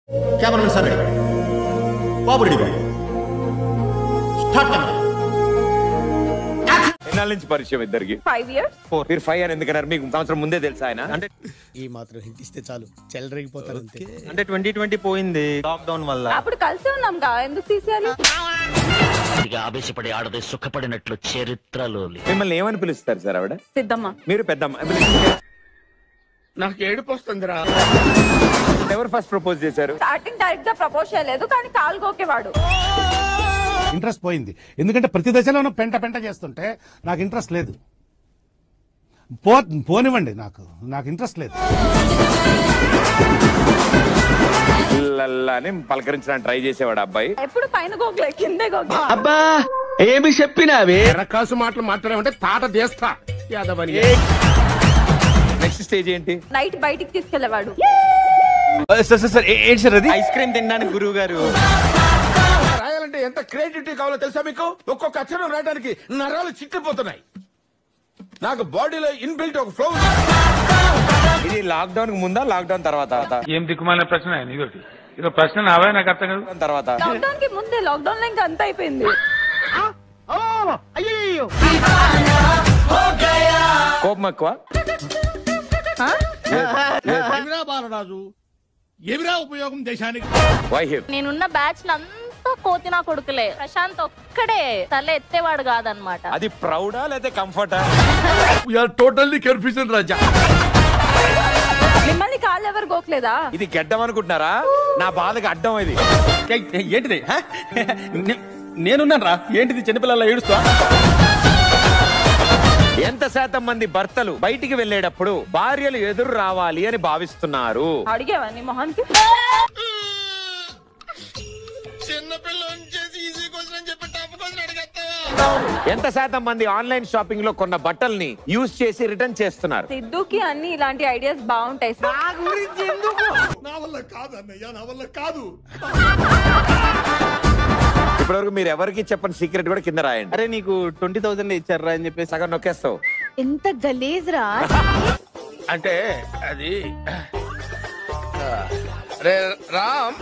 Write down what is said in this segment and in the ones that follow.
Cameraman sir ready बाबू ready बाबू start camera ఎన్నాళ్ళ నుంచి పరిచయం ఇద్దరికి 5 years. మీరు 5 అని ఎందుకన్నారు? మీకు సంవత్సరం ముందే తెలుసా ఆయన? అంటే ఈ మాత్రం హింట్ ఇస్తే చాలు చెలరేగిపోతారు అంతే. అంటే 2020 పోయింది లాక్డౌన్ వల్ల. అప్పుడు కలిసి ఉన్నాం కా, ఎందుకు తీసేయాలి? ఆవేశపడి ఆడదే సుఖపడినట్లు చరిత్రలో మిమ్మల్ని ఏమని పిలుస్తారు సార్ ఆవిడ? సిద్ధమ్మ. మీరు పెద్దమ్మ. నాకు ఏడుపు వస్తుందిరా. ఎవరు ఫస్ట్ ప్రపోజ్ చేశారు? స్టార్టింగ్ డైరెక్ట్ గా ప్రపోజ్ చేయలేదు, కానీ కాల్ గోకేవాడు. ఇంట్రెస్ట్ పోయింది, ఎందుకంటే ప్రతి దశలోనూ పెంట పెంట చేస్తుంటే నాకు ఇంట్రెస్ట్ లేదు. పోనివ్వండి, నాకు ఇంట్రెస్ట్ లేదు. అని పలకరించడానికి ట్రై చేసేవాడు అబ్బాయి. ఎప్పుడు పైన గోకలే, కిందే గోకలే. అబ్బా ఏమి చెప్పినావే రకాసు మాటలు మాట్లాడామంటే తాట చేస్తా యాదవని. నెక్స్ట్ స్టేజ్ ఏంటి? నైట్ బయటికి తీసుకెళ్లేవాడు. ఐస్ క్రీమ్ తినడానికి గురువు గారు. రాయాలంటే ఎంత క్రియేటివిటీ కావాలో తెలుసా మీకు? ఒక్కొక్క అక్షరం రాయడానికి నరాలు చిట్లిపోతున్నాయి. నాకు బాడీలో ఇన్బిల్ట్ ఒక ఫ్లో. ఇది లాక్డౌన్ కు ముందా లాక్డౌన్ తర్వాత? ఏం దిక్కుమాలిన ప్రశ్న ఇదొకటి. ఇదో ప్రశ్న నావే నాకు అర్థం కాదు. తర్వాత లాక్డౌన్ కి ముందే, లాక్డౌన్ లో ఇంకా అంత అయిపోయింది. కోపం ఎక్కువ? ఎవిరా బాలరాజు, ఎవిరా ఉపయోగం దేశానికి? Why him? నేనున్న బ్యాచ్ అంతా కోతినా కొడుకులే. ప్రశాంత్ ఒక్కడే తల ఎత్తేవాడు కాదనమాట. అది ప్రౌడా లేదా కంఫర్టా? టోటల్లీ కన్ఫ్యూజన్ రాజా. మిమ్మల్ని కాళ్ళు ఎవరు గోకలేదా? ఇది గెడ్డం అనుకుంటున్నారా? నా బాధకు అడ్డం ఇది. ఏంటిది? నేనున్నాను రా. ఏంటిది చిన్నపిల్లల ఏడుస్తా? ఎంత శాతం మంది భర్తలు బయటికి వెళ్ళేటప్పుడు భార్యలు ఎదురు రావాలి అని భావిస్తున్నారు? అడిగేవా నీ మొహానికి? ఎంత శాతం మంది ఆన్లైన్ షాపింగ్ లో కొన్న బట్టల్ని యూజ్ చేసి రిటర్న్ చేస్తున్నారు? సిద్ధుకి అన్ని ఇలాంటి ఐడియాస్ బాగుంటాయి. నా వల్ల కాదు అన్నయ్య, నా వల్ల కాదు. ఇప్పటివరకు మీరు ఎవరికి చెప్పని సీక్రెట్ కూడా కింద రాయండి. అరే నీకు 20,000 ఇచ్చారా అని చెప్పేసి సగం నొక్కేస్తావు. ఎంత గలీజ్ రా. అంటే అది రే రామ్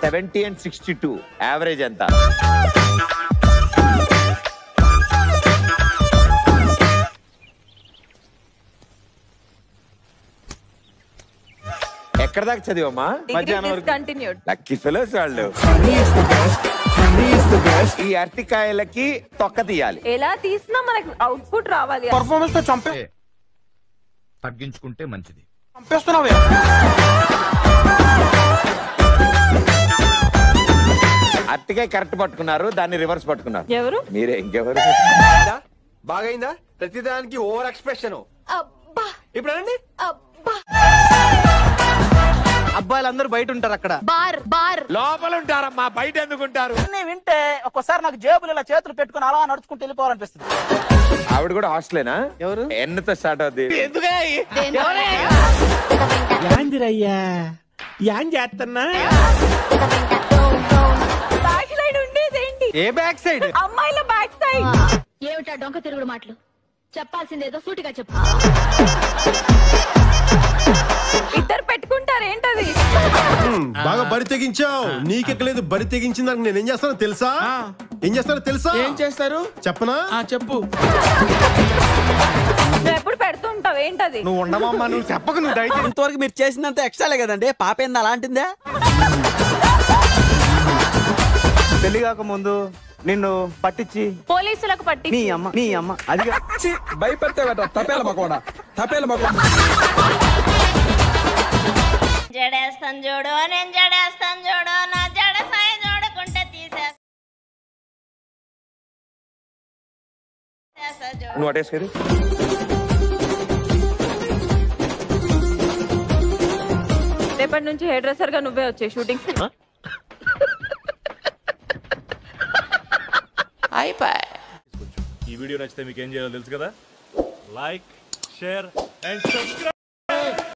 70 and 62 యావరేజ్ ఎంత? ఎక్కడ దాకా చదివమ్మా? కంటిన్యూడ్. లక్కీ ఫెలోస్ వాళ్ళు. ఈ అరటికాయలకి తొక్క తీయాలి. ఎలా తీసినా మనకి అవుట్పుట్ రావాలి. పర్ఫార్మెన్స్ తో తగ్గించుకుంటే మంచిది. చంపేస్తున్నావే. అరటికాయ కరెక్ట్ పట్టుకున్నారు, దాన్ని రివర్స్ పట్టుకున్నారు. ఎవరు? మీరే. ఇంకెవరు? బాగైందా? ప్రతిదానికి ఓవర్ ఎక్స్ప్రెషన్. ఇప్పుడు అనండి. అబ్బాయిలందరూ బయట ఉంటారు అక్కడ. బార్ బార్ లోపల ఉంటారమ్మా, బయట ఎందుకుంటారు? వింటే ఒక్కోసారి నాకు జేబులు ఇలా చేతులు పెట్టుకుని అలా నడుచుకుంటూ వెళ్ళిపోవాలనిపిస్తుంది. ఆవిడ కూడా హాస్టలేనా? ఎవరు? ఎన్నతో స్టార్ట్ అవుద్ది? బ్యాక్ సైడ్ ఉండేది ఏంటి? ఏ బ్యాక్ సైడ్? అమ్మాయిల బ్యాక్ సైడ్. ఏమిటా డొంక తిరుగుడు మాటలు? చెప్పాల్సిందేదో సూటిగా చెప్పు. ఇద్దరు పెట్టుకుంటారు ఏంటది? బాగా బరి తెగించావు. నీకెక్కలేదు, బరి తెగించిన దానికి నేను ఏం చేస్తానో తెలుసా? ఏం చేస్తారు? చెప్పనా? చెప్పు. నువ్వు ఎప్పుడు పెడుతూ ఉంటావు ఏంటది? నువ్వు ఉండమమ్మా, నువ్వు చెప్పకు. నువ్వు దయచేసి ఇంతవరకు మీరు చేసినంత ఎక్స్ట్రాలే కదండి. పాప ఏంది అలాంటిందే? పెళ్లి కాక ముందు నిన్ను పట్టించి పోలీసులకు పట్టి నీ అమ్మ అది భయపెడతావట. తపేల మకోడా. జడేస్తాను చూడు, నేను జడేస్తాను చూడు, నా జడ సాయి చూడకుంటే తీసేస్తా. నువ్వు అటేసుకేది. రేపటి నుంచి హెయిర్ డ్రెస్సర్ గా నువ్వే వచ్చే షూటింగ్. ఈ వీడియో నచ్చితే మీకు ఏం చేయాలో తెలుసు కదా. Like, share and subscribe.